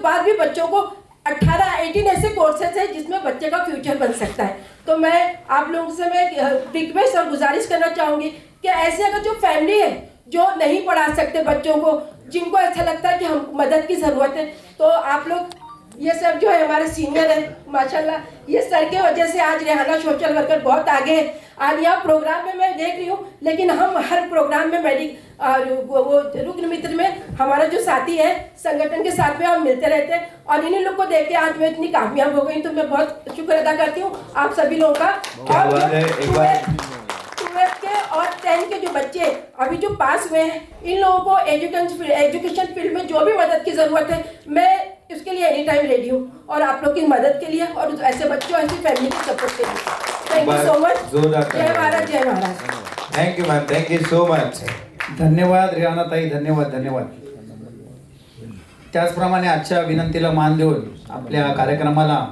बाद भी बच्चों को 18-18 ऐसे कोर्सेज है जिसमें बच्चे का फ्यूचर बन सकता है। तो मैं आप लोगों से मैं रिक्वेस्ट और गुजारिश करना चाहूँगी कि ऐसे अगर जो फैमिली है जो नहीं पढ़ा सकते बच्चों को, जिनको ऐसा लगता है कि हम मदद की ज़रूरत है, तो आप लोग ये सब जो है हमारे सीनियर है माशाल्लाह, ये सर के वजह से आज रेहाना सोशल वर्कर बहुत आगे है। आज यहाँ प्रोग्राम में मैं देख रही हूँ, लेकिन हम हर प्रोग्राम में वो रुकन मित्र में हमारा जो साथी है संगठन के साथ में हम मिलते रहते हैं, और इन्हीं लोग को देख के आज मैं इतनी कामयाब हो गई। तो मैं बहुत शुक्र अदा करती हूँ आप सभी लोगों का। और 12 के और 10 के जो बच्चे अभी जो पास हुए हैं, इन लोगों को एजुकेशन फील्ड में जो भी मदद की ज़रूरत है, मैं इसके लिए एनी टाइम रेडी हूँ, और आप लोग की मदद के लिए और ऐसे बच्चों ऐसी फैमिली की सपोर्ट के लिए। Thank you so much. जय भारत, जय महाराज। Thank you ma'am, thank you so much. धन्यवाद रेहाना ताई, धन्यवाद धन्यवाद. त्याचप्रमाणे आजच्या विनंतीला मान देऊन आपल्या कार्यक्रमाला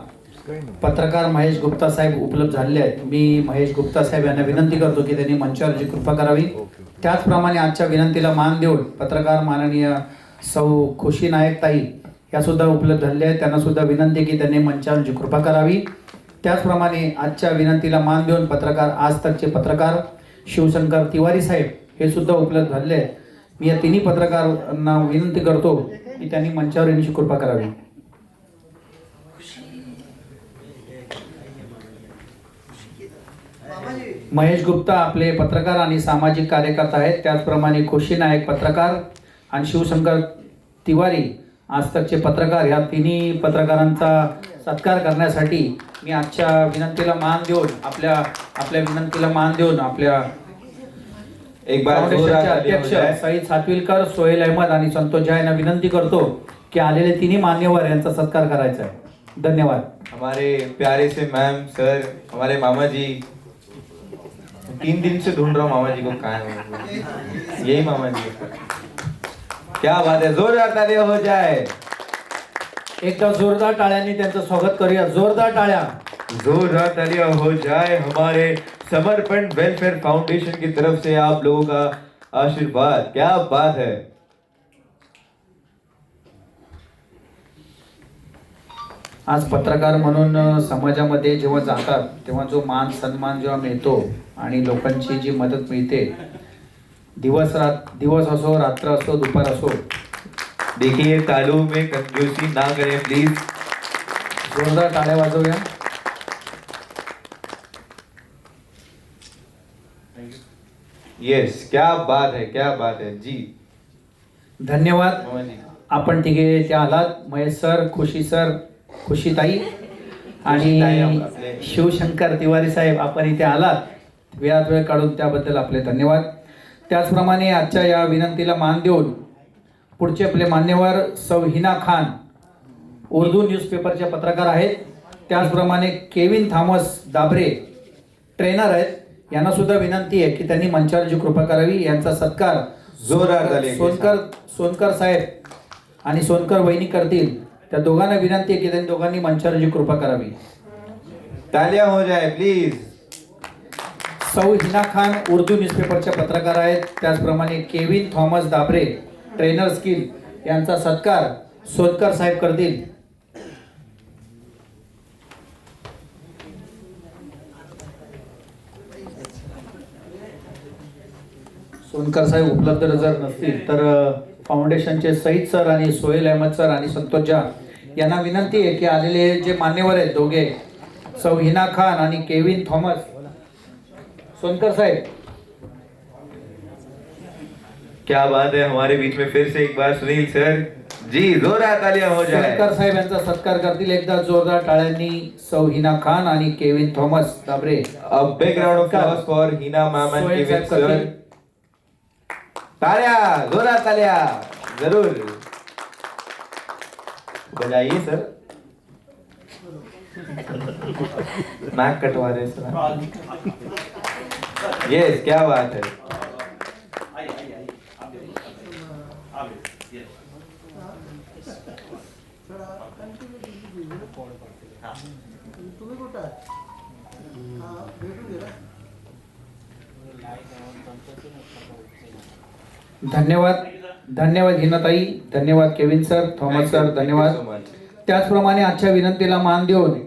पत्रकार महेश गुप्ता साहेब उपलब्ध झालेले आहेत. मी महेश गुप्ता साहेब यांना विनंती करतो की त्यांनी मंचावरची कृपा करावी. त्याचप्रमाणे आजच्या विनंतीला मान देऊन पत्रकार माननीय सौ खुशी नायक ताई या सुद्धा उपलब्ध झालेले आहेत. त्यांना सुद्धा विनंती की त्यांनी मंचावरची कृपा करावी. त्याचप्रमाणे आजच्या विनंतीला मान देऊन पत्रकार आज तकचे पत्रकार शिवशंकर तिवारी साहेब हे सुद्धा उपलब्ध झालेले आहेत. मी या तिन्ही पत्रकारांना विनंती करतो की त्यांनी मंचावर येण्याची कृपा करावी. महेश गुप्ता आपले पत्रकार आणि सामाजिक कार्यकर्ता आहेत. त्याचप्रमाणे खुशी नायक पत्रकार आणि शिवशंकर तिवारी आजतकचे पत्रकार, या तिन्ही पत्रकारांचा सत्कार करण्यासाठी मी आजच्या विनंतीला मान देऊन आपल्या विनंतीला मान देऊन आपल्या एक बार फाउंडेशनचे अध्यक्ष सईद सातविलकर, सोहेल अहमद आणि संतोष झा यांना विनंती करतो की आलेले तिन्ही मान्यवर यांचा सत्कार करायचा आहे. धन्यवाद. हमारे प्यारे से मैम सर, हमारे मामा जी, 3 दिन से ढूंढ रहा हूँ मामा जी को, कहाँ है यही मामा जी. क्या बात है, जोरदार तालियां हो जाए. एकदा जोरदार टाळ्यांनी त्यांचं स्वागत करूया. जोरदार टाळ्या. जोरदार तालियां हो जाए. हमारे समर्पण वेलफेयर फाउंडेशन की तरफ से आप लोगों का आशीर्वाद, क्या बात है. आज पत्रकार म्हणून समाजामध्ये जेव्हा जातात तेव्हा जो मान सन्मान जेव्हा मिळतो आणि लोकांची जी मदत मिळते, दिवस असो, रात्र असो, दुपार असो, देखिए तालू में कंजूसी ना करें प्लीज. जोरदार टाळ्या वाजवूया. यस, क्या बात है, क्या बात है जी. धन्यवाद. मामा जी. आपण तिघे त्या आलात. महेश सर, खुशी सर, खुशीताई आणि शिवशंकर तिवारी साहेब, आपण इथे आलात, वेळात वेळ काढून त्याबद्दल आपले धन्यवाद. त्याचप्रमाणे आजच्या या विनंतीला मान देऊन पुढचे आपले मान्यवर सौ हिना खान, उर्दू न्यूजपेपरचे पत्रकार आहेत. त्याचप्रमाणे केविन थॉमस दाबरे ट्रेनर आहेत. यांना सुद्धा विनंती आहे की त्यांनी मंचावरची कृपा करावी. यांचा सत्कार जोरदार सोनकर साहेब आणि सोनकर वहिनी करतील. त्या दोघांना विनंती आहे की त्यांनी दोघांनी मंचावरची कृपा करावी. तालियां हो जाए प्लीज. सौ हिना खान उर्दू न्यूजपेपरच्या पत्रकार आहेत. त्याचप्रमाणे केविन थॉमस दाबरे ट्रेनर स्किल यांचा सत्कार सोनकर साहेब करतील. सोनकर साहेब उपलब्ध जर नसतील तर फाउंडेशनचे सईद सर आणि सोहेल अहमद सर आणि संतोष झा यांना विनंती आहे की आलेले जे मान्यवर आहेत दोघे, सौ हिना खान आणि केविन थॉमस. सोनकर साहेब. क्या बात है, हमारे बीच में फिर से एक बार सुनील सर जी, जोरदार तालियां हो जाए. सोनकर साहेब यांचा सत्कार करतील. एकदा जोरदार टाळ्यांनी सौ हिना खान आणि केविन थॉमस दाबरे. अब background of applause for Hina ma'am and Sohail Kevin saheb sir. करतील. तालियां, जोरदार तालियां जरूर बजाइए सर. नाक कटवा रहे सर. यस, क्या बात है. तुम्ही कुठं आहे? भेटून गेला. धन्यवाद. धन्यवाद हिनाताई, धन्यवाद केविन सर, थॉमस सर, धन्यवाद. त्याचप्रमाणे आजच्या विनंतीला मान देऊन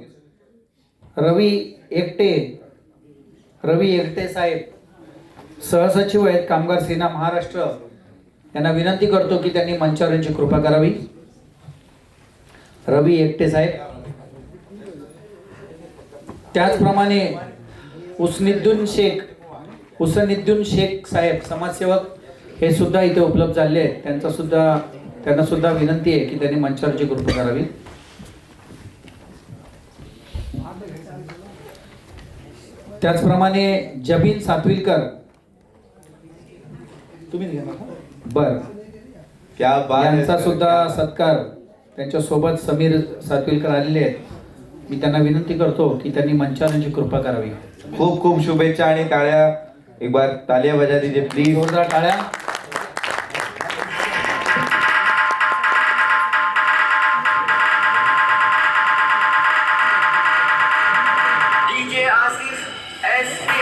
रवी एकटे साहेब सहसचिव आहेत कामगार सेना महाराष्ट्र, यांना विनंती करतो की त्यांनी मंचावर यांची कृपा करावी. रवी एकटे साहेब. त्याचप्रमाणे उसनिद्दीन शेख साहेब समाजसेवक हे सुद्धा इथे उपलब्ध झाले आहेत. त्यांना सुद्धा विनंती आहे की त्यांनी मंचावरची कृपा करावी. त्याचप्रमाणे जबीन सातविलकर, तुम्ही बर, क्या बात है यांचा सर, सुद्धा क्या- सत्कार, त्यांच्या सोबत समीर सातविलकर आलेले आहेत. मी त्यांना विनंती करतो की त्यांनी मंचावरची कृपा करावी. खूप खूप शुभेच्छा आणि टाळ्या, एक बार तालियां बजा दीजिए प्लीज. जोरदार टाळ्या. डीजे आसिफ एसके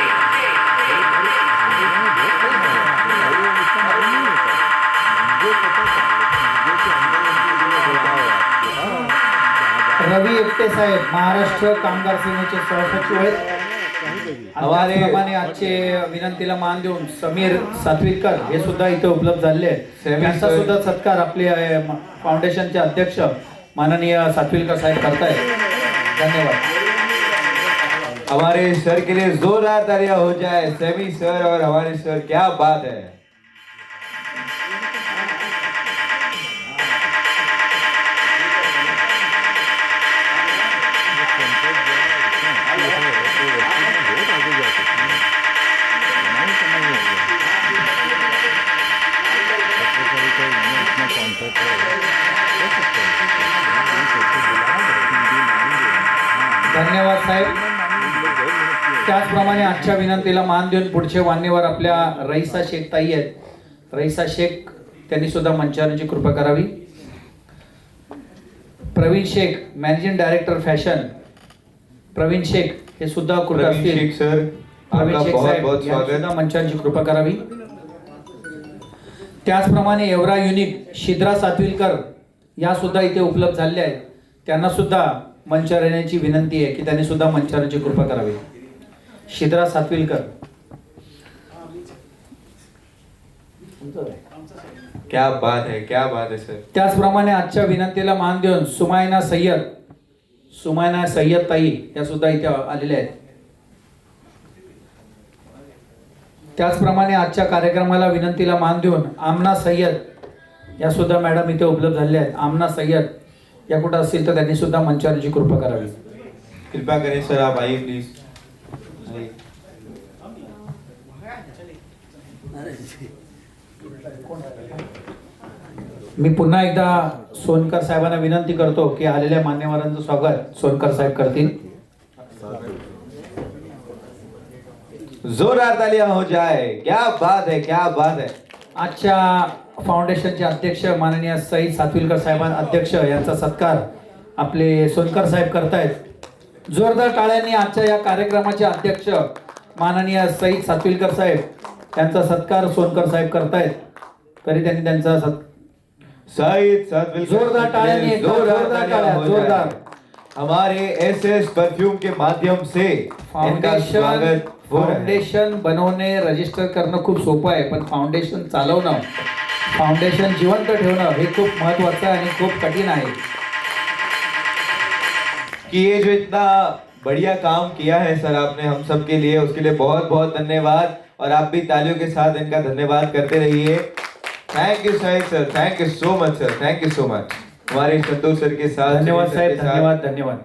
रवी एकटे साहेब महाराष्ट्र कामगार सेनेचे सहसचिव आहेत. त्याचप्रमाणे आजचे विनंतीला मान देऊन समीर सातविलकर हे सुद्धा इथे उपलब्ध झाले आहेत. समीर त्यांचा सर. सुद्धा सत्कार आपले फाउंडेशनचे अध्यक्ष माननीय सातविलकर साहेब करतायत. धन्यवाद. हमारे सर के लिए जोरदार तालियां हो जाए. सेमी सर और हमारे सर, क्या बात है. धन्यवाद साहेब. त्याचप्रमाणे आजच्या विनंतीला मान देऊन पुढचे मान्यवर आपल्या रईसा शेख ताई आहेत. रईसा शेख, त्यांनी सुद्धा मंचावरची कृपा करावी. Praveen Shaikh managing director fashion, Praveen Shaikh हे सुद्धा कृपा प्रवीण असतील. शेख सर, प्रवीण आपका शेख बहुत साहेब बहुत यांनी स्वागत. सुद्धा मंचावरची कृपा करावी. त्याचप्रमाणे एवरा युनिक शिद्रा सातविलकर या सुद्धा इथे उपलब्ध झालेल्या आहेत. त्यांना सुद्धा मंचावर येण्याची विनंती आहे की त्यांनी सुद्धा मंचावरची कृपा करावी. शिद्रा सातविलकर. क्या बात है, क्या बात है सर. त्याचप्रमाणे आजच्या विनंतीला मान देऊन सुमायना सय्यद ताई या सुद्धा इथे आलेल्या आहेत. त्याचप्रमाणे आजच्या कार्यक्रमाला विनंतीला मान देऊन आमना सय्यद या सुद्धा मॅडम इथे उपलब्ध झालेल्या आहेत. आमना सय्यद या कुठं असतील तर त्यांनी सुद्धा मंचावरची कृपा करावी. कृपा करें सर, आप आइए प्लीज. आइए. मी पुन्हा एकदा सोनकर साहेबांना विनंती करतो की आलेल्या मान्यवरांचं स्वागत सोनकर साहेब करतील. जोरदार तालियां हो जाए. क्या बात है, क्या बात है. आजच्या फाउंडेशनचे अध्यक्ष माननीय सईद सातविलकर साहेबांना अध्यक्ष यांचा सत्कार आपले सोनकर साहेब करतायत. जोरदार टाळ्यांनी आजच्या या टाळ्यांचे अध्यक्ष माननीय सईद सातविलकर साहेब यांचा सत्कार सोनकर साहेब करतायत. तरी त्यांनी त्यांचा सईद सातविलकर, जोरदार टाळ्यांनी जोरदार तालियां हो जोरदार जाए. हमारे एसएस परफ्यूम के माध्यम से इनका स्वागत हो रहा है. फाउंडेशन बनवणे रजिस्टर करणं खूप सोपं आहे, पण फाउंडेशन चालवणं, फाउंडेशन जिवंत ठेवणं हे खूप महत्त्वाचं आहे आणि खूप कठीण आहे. कि ये जो इतना बढ़िया काम किया है सर आपने हम सब के लिए, उसके लिए बहुत बहुत धन्यवाद. और आप भी तालियों के साथ इनका धन्यवाद करते रहिए. Thank you Sahib sir, thank you so much sir, thank you so much. हमारे संतोष सर के साथ, धन्यवाद सर साहेब, के साथ. धन्यवाद धन्यवाद.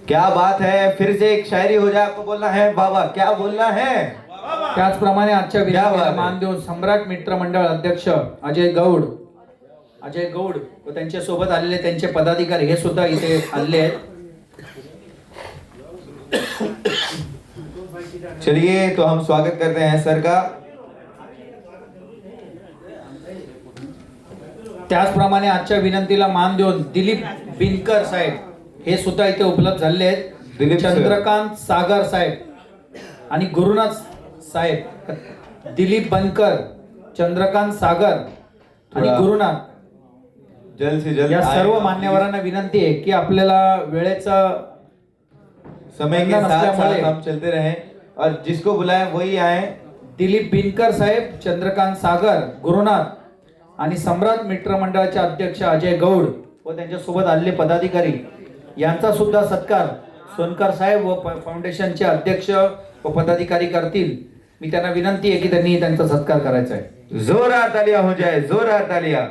क्या बात है. फिर से एक शायरी हो जाए, आपको बोलना है बाबा, क्या बोलना है. त्याचप्रमाणे आजच्या क्या बात विनंतीला आहे. मान देऊन सम्राट मित्र मंडळ अध्यक्ष अजय गौड व त्यांच्या सोबत आलेले त्यांचे पदाधिकारी हे सुद्धा इथे आलेले आहेत. चलिए तो हम स्वागत करते हैं सर का. त्याचप्रमाणे आजच्या विनंतीला मान देऊन दिलीप बिनकर साहेब हे सुद्धा इथे उपलब्ध झाले आहेत. दिलीप सर. चंद्रकांत सागर साहेब आणि गुरुनाथ साहेब, दिलीप बनकर, चंद्रकांत सागर आणि थोडा गुरुनाथ जल्द से जल्द या सर्व आए। मान्यवरांना विनंती आहे की आपल्याला वेळेचा समय के बंधन साथ असल्यामुळे साथ हम चलते रहें और जिसको बुलाएं वही आए। दिलीप बिनकर साहेब, चंद्रकांत सागर, गुरुनाथ आणि सम्राट मित्रमंडळाचे अध्यक्ष अजय गौड व त्यांच्यासोबत आलेले पदाधिकारी यांचा सुद्धा सत्कार सोनकर साहेब व फाउंडेशनचे अध्यक्ष व पदाधिकारी करतील। मी त्यांना विनंती आहे की त्यांनी त्यांचा सत्कार करायचा आहे। जोरदार तालियां हो जाए, जोरदार तालियां।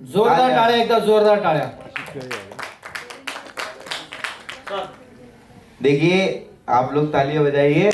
जोरदार टाळ्या, एकदा जोरदार टाळ्या। देखिए आप लोग तालियां बजाइए,